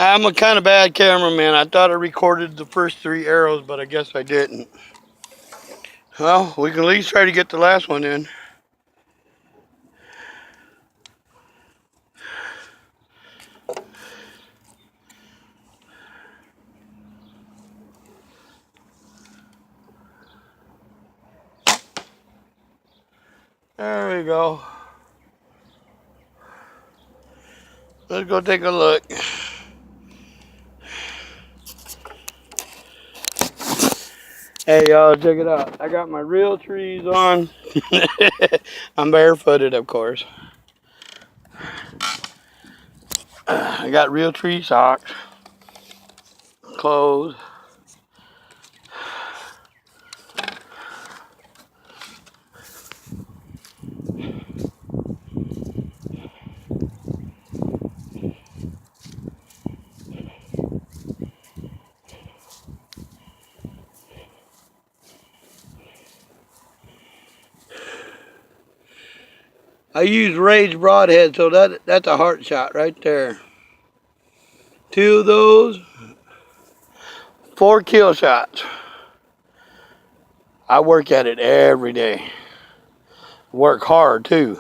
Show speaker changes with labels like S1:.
S1: I'm a kind of bad cameraman. I thought I recorded the first 3 arrows, but I guess I didn't. Well, we can at least try to get the last one in. There we go. Let's go take a look. Hey y'all, check it out. I got my Realtrees on. I'm barefooted, of course. I got Realtree socks, clothes. I use Rage Broadhead, so that's a heart shot right there. 2 of those, 4 kill shots. I work at it every day. Work hard too.